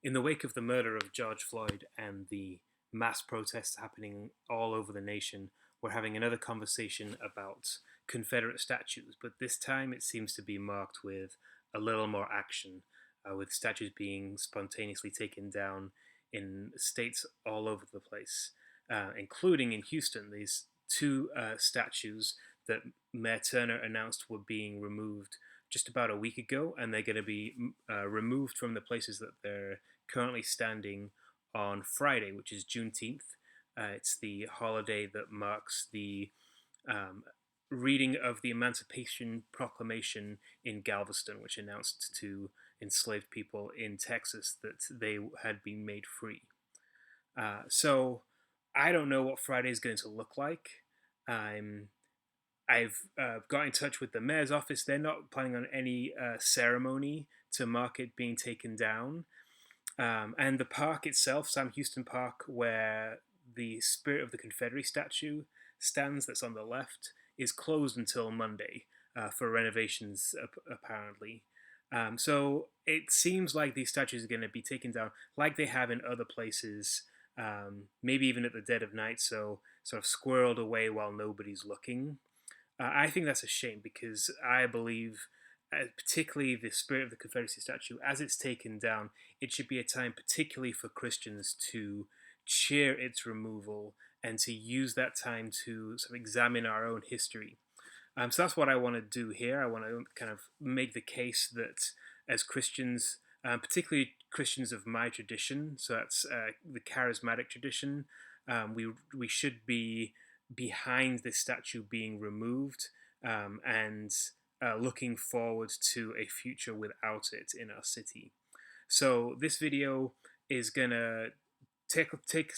In the wake of the murder of George Floyd and the mass protests happening all over the nation, we're having another conversation about Confederate statues, but this time it seems to be marked with a little more action, with statues being spontaneously taken down in states all over the place, including in Houston. These two statues that Mayor Turner announced were being removed just about a week ago, and they're going to be removed from the places that they're currently standing on Friday, which is Juneteenth. It's the holiday that marks the um, reading of the Emancipation Proclamation in Galveston, which announced to enslaved people in Texas that they had been made free. So I don't know what Friday is going to look like. Um, I've got in touch with the mayor's office. They're not planning on any ceremony to mark it being taken down. And the park itself, Sam Houston Park, where the Spirit of the Confederate statue stands, that's on the left, is closed until Monday for renovations, apparently. So it seems like these statues are going to be taken down like they have in other places, maybe even at the dead of night, so sort of squirreled away while nobody's looking. I think that's a shame because I believe, particularly the Spirit of the Confederacy statue, as it's taken down, it should be a time, particularly for Christians, to cheer its removal and to use that time to sort of examine our own history. So that's what I want to do here. I want to kind of make the case that as Christians, particularly Christians of my tradition, so that's the Charismatic tradition, we should be behind this statue being removed and looking forward to a future without it in our city. So this video is gonna take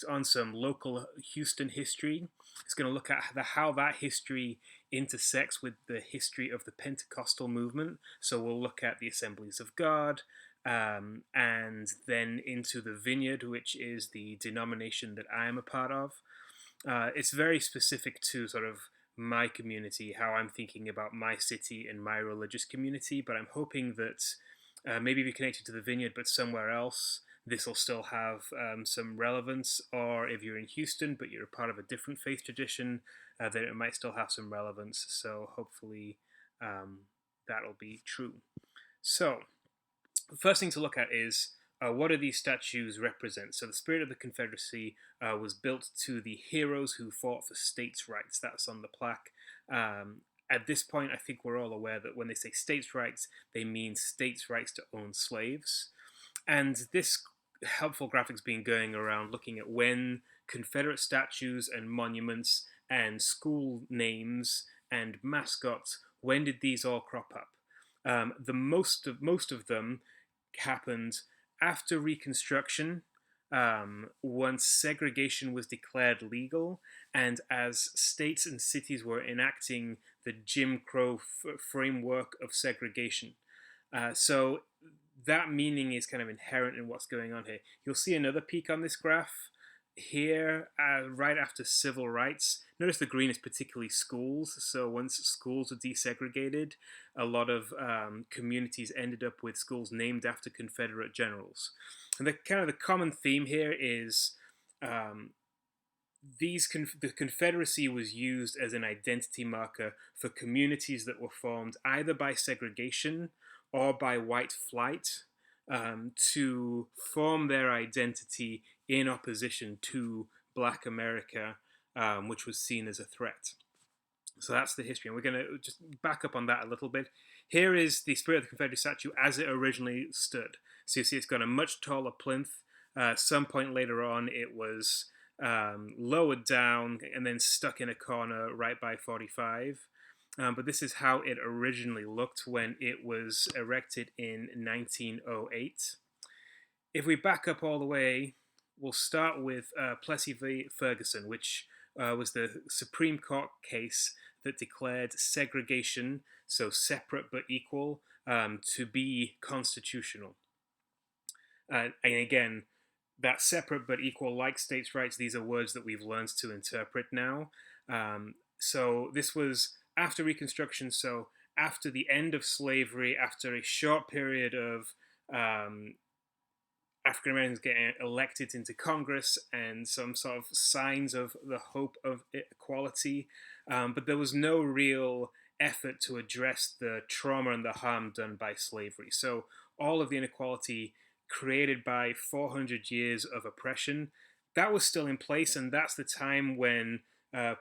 on some local Houston history. It's going to look at how that history intersects with the history of the Pentecostal movement. So we'll look at the Assemblies of God, and then into the Vineyard, which is the denomination that I am a part of. It's very specific to sort of my community, how I'm thinking about my city and my religious community. But I'm hoping that maybe be connected to the Vineyard, but somewhere else, this will still have some relevance. Or if you're in Houston, but you're a part of a different faith tradition, then it might still have some relevance. So hopefully that'll be true. So the first thing to look at is what do these statues represent? So the Spirit of the Confederacy was built to the heroes who fought for states' rights. That's on the plaque. At this point, I think we're all aware that when they say states' rights, they mean states' rights to own slaves. And this helpful graphic's been going around looking at when Confederate statues and monuments and school names and mascots, when did these all crop up? The most of them happened after Reconstruction, once segregation was declared legal, and as states and cities were enacting the Jim Crow framework of segregation. So that meaning is kind of inherent in what's going on here. You'll see another peak on this graph here, right after civil rights. Notice the green is particularly schools. So once schools were desegregated, a lot of communities ended up with schools named after Confederate generals. And the common theme here is the Confederacy was used as an identity marker for communities that were formed either by segregation or by white flight, to form their identity in opposition to Black America, which was seen as a threat. So that's the history, and we're going to just back up on that a little bit. Here is the Spirit of the Confederate statue as it originally stood. So you see it's got a much taller plinth. At some point later on, it was lowered down and then stuck in a corner right by 45. But this is how it originally looked when it was erected in 1908. If we back up all the way, we'll start with Plessy v. Ferguson, which was the Supreme Court case that declared segregation, so separate but equal, to be constitutional. And again, that separate but equal, like states' rights, these are words that we've learned to interpret now. So this was after Reconstruction, so after the end of slavery, after a short period of African Americans getting elected into Congress and some sort of signs of the hope of equality. But there was no real effort to address the trauma and the harm done by slavery. So all of the inequality created by 400 years of oppression, that was still in place, and that's the time when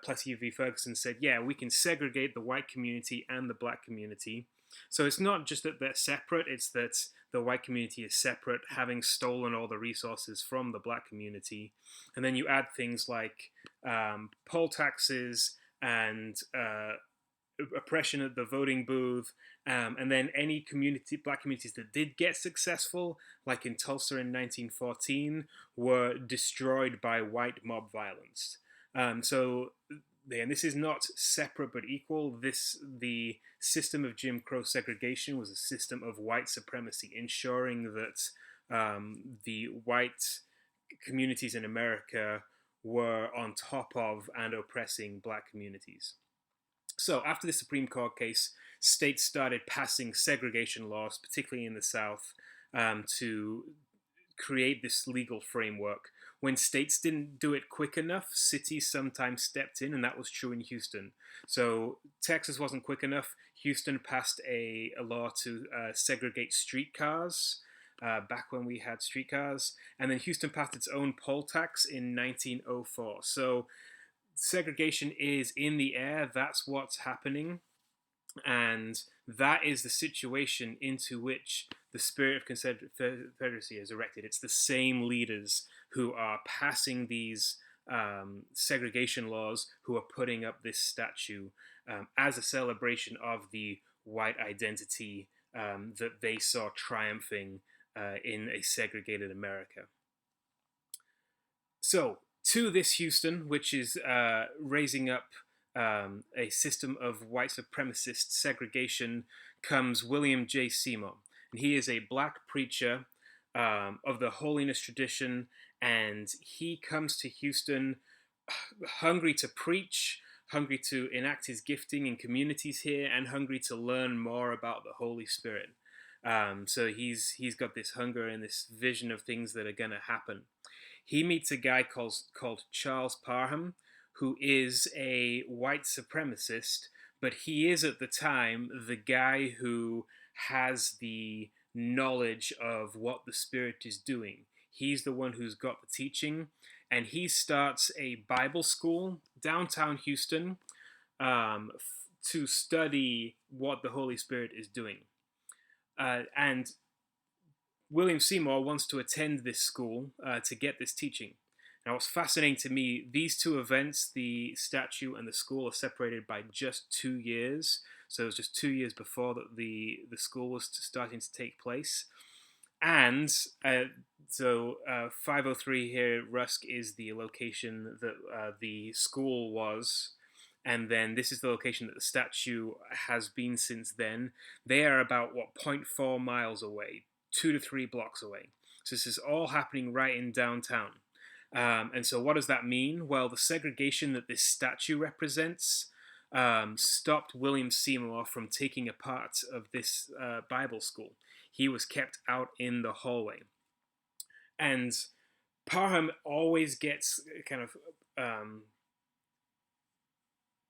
Plessy v. Ferguson said, yeah, we can segregate the white community and the black community. So it's not just that they're separate, it's that the white community is separate, having stolen all the resources from the black community. And then you add things like poll taxes and oppression at the voting booth, and then any black communities that did get successful, like in Tulsa in 1914, were destroyed by white mob violence. So and this is not separate but equal. The system of Jim Crow segregation was a system of white supremacy, ensuring that the white communities in America were on top of and oppressing black communities. So after the Supreme Court case, states started passing segregation laws, particularly in the South, to create this legal framework. When states didn't do it quick enough, cities sometimes stepped in, and that was true in Houston. So Texas wasn't quick enough. Houston passed a law to segregate streetcars. Back when we had streetcars, and then Houston passed its own poll tax in 1904. So segregation is in the air. That's what's happening. And that is the situation into which the spirit of Confederacy is erected. It's the same leaders who are passing these segregation laws, who are putting up this statue as a celebration of the white identity that they saw triumphing in a segregated America. So, to this Houston, which is raising up a system of white supremacist segregation, comes William J. Seymour. And he is a black preacher of the holiness tradition, and he comes to Houston hungry to preach, hungry to enact his gifting in communities here, and hungry to learn more about the Holy Spirit. So he's got this hunger and this vision of things that are going to happen. He meets a guy called Charles Parham, who is a white supremacist, but he is at the time the guy who has the knowledge of what the Spirit is doing. He's the one who's got the teaching, and he starts a Bible school downtown Houston to study what the Holy Spirit is doing. And William Seymour wants to attend this school to get this teaching. Now, what's fascinating to me, these two events, the statue and the school, are separated by just 2 years. So it was just 2 years before that the school was starting to take place. And so 503 here, Rusk, is the location that the school was. And then this is the location that the statue has been since then. They are about, 0.4 miles away, 2 to 3 blocks away. So this is all happening right in downtown. And so what does that mean? Well, the segregation that this statue represents stopped William Seymour from taking a part of this Bible school. He was kept out in the hallway. And Parham always gets kind of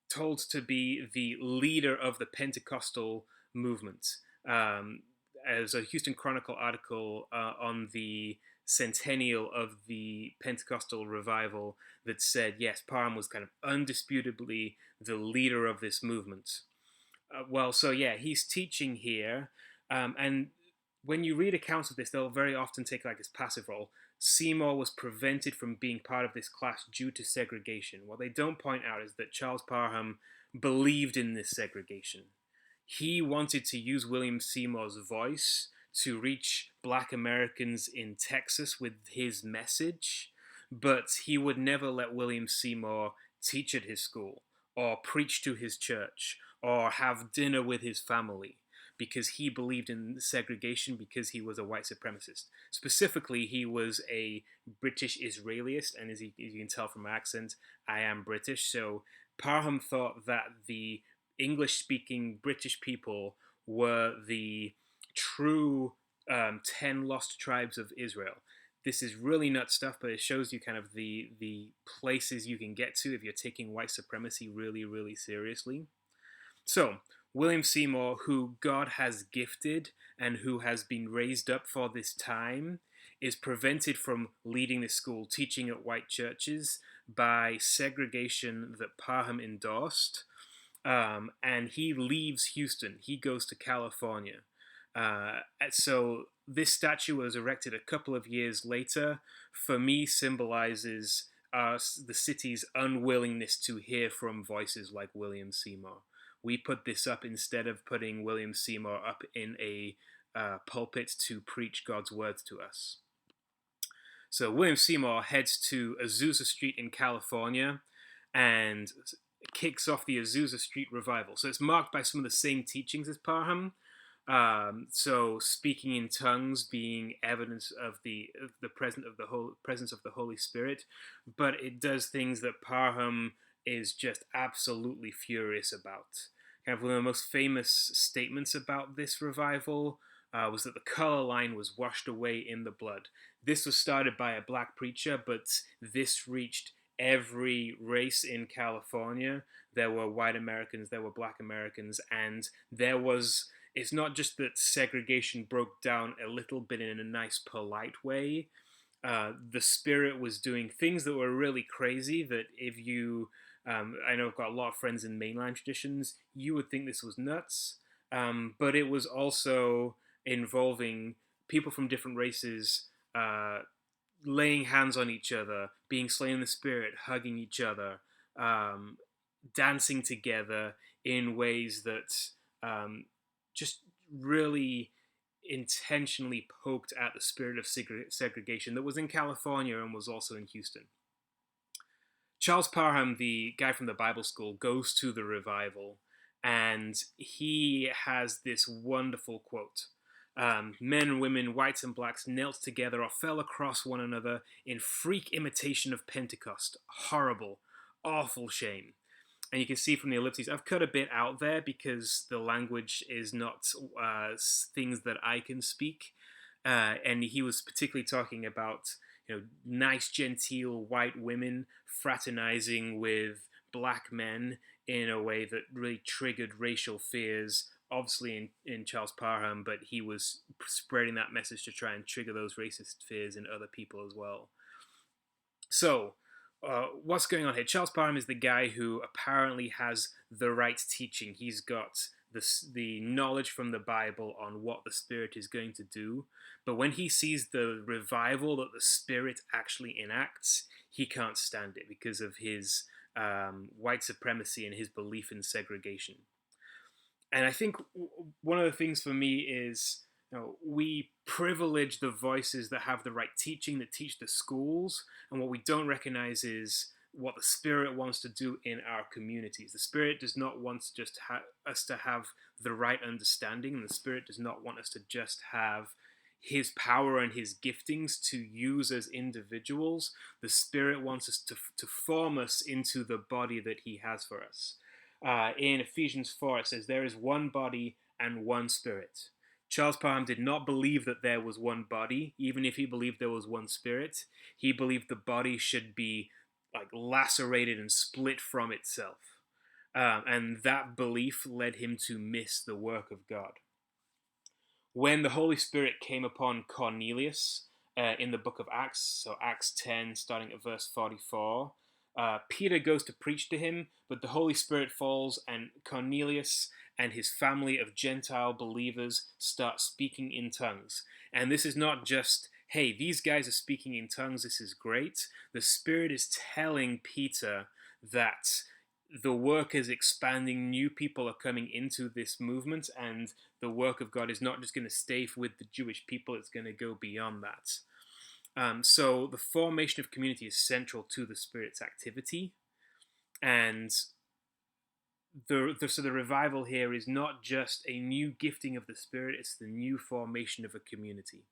told to be the leader of the Pentecostal movement. As a Houston Chronicle article on the centennial of the Pentecostal revival that said, yes, Parham was kind of undisputably the leader of this movement. He's teaching here, and when you read accounts of this, they'll very often take like this passive role. Seymour was prevented from being part of this class due to segregation. What they don't point out is that Charles Parham believed in this segregation. He wanted to use William Seymour's voice to reach black Americans in Texas with his message, but he would never let William Seymour teach at his school or preach to his church or have dinner with his family, because he believed in segregation, because he was a white supremacist. Specifically, he was a British Israelist, and as you can tell from my accent, I am British. So Parham thought that the English-speaking British people were the true 10 lost tribes of Israel. this is really nut stuff, but it shows you kind of the places you can get to if you're taking white supremacy really, really seriously. So, William Seymour, who God has gifted and who has been raised up for this time, is prevented from leading this school, teaching at white churches, by segregation that Parham endorsed. And he leaves Houston. He goes to California. So this statue was erected a couple of years later. For me, symbolizes the city's unwillingness to hear from voices like William Seymour. We put this up instead of putting William Seymour up in a pulpit to preach God's words to us. So William Seymour heads to Azusa Street in California and kicks off the Azusa Street revival. So it's marked by some of the same teachings as Parham. So speaking in tongues being evidence of the presence of the Holy Spirit, but it does things that Parham is just absolutely furious about. Kind of one of the most famous statements about this revival was that the color line was washed away in the blood. This was started by a black preacher, but this reached every race in California. There were white Americans, there were black Americans, and there was. It's not just that segregation broke down a little bit in a nice, polite way. The Spirit was doing things that were really crazy. That if you, I know I've got a lot of friends in mainline traditions, you would think this was nuts. But it was also involving people from different races laying hands on each other, being slain in the Spirit, hugging each other, dancing together in ways that just really intentionally poked at the spirit of segregation that was in California and was also in Houston. Charles Parham, the guy from the Bible school, goes to the revival, and he has this wonderful quote. Men and women, whites and blacks, knelt together or fell across one another in freak imitation of Pentecost. Horrible, awful shame. And you can see from the ellipses, I've cut a bit out there because the language is not things that I can speak. And he was particularly talking about, nice, genteel white women fraternizing with black men in a way that really triggered racial fears, obviously in Charles Parham, but he was spreading that message to try and trigger those racist fears in other people as well. So, what's going on here? Charles Parham is the guy who apparently has the right teaching. He's got the knowledge from the Bible on what the Spirit is going to do. But when he sees the revival that the Spirit actually enacts, he can't stand it because of his white supremacy and his belief in segregation. And I think one of the things for me is, we privilege the voices that have the right teaching, that teach the schools, and what we don't recognize is what the Spirit wants to do in our communities. The Spirit does not want just us to have the right understanding, and the Spirit does not want us to just have His power and His giftings to use as individuals. The Spirit wants us to form us into the body that He has for us. In Ephesians 4, it says, "There is one body and one Spirit." Charles Parham did not believe that there was one body, even if he believed there was one Spirit. He believed the body should be like lacerated and split from itself. And that belief led him to miss the work of God. When the Holy Spirit came upon Cornelius in the book of Acts, so Acts 10, starting at verse 44, Peter goes to preach to him, but the Holy Spirit falls, and Cornelius and his family of Gentile believers start speaking in tongues. And this is not just, hey, these guys are speaking in tongues, this is great. The Spirit is telling Peter that the work is expanding, new people are coming into this movement, and the work of God is not just going to stay with the Jewish people, it's going to go beyond that. So the formation of community is central to the Spirit's activity, and so the revival here is not just a new gifting of the Spirit, it's the new formation of a community.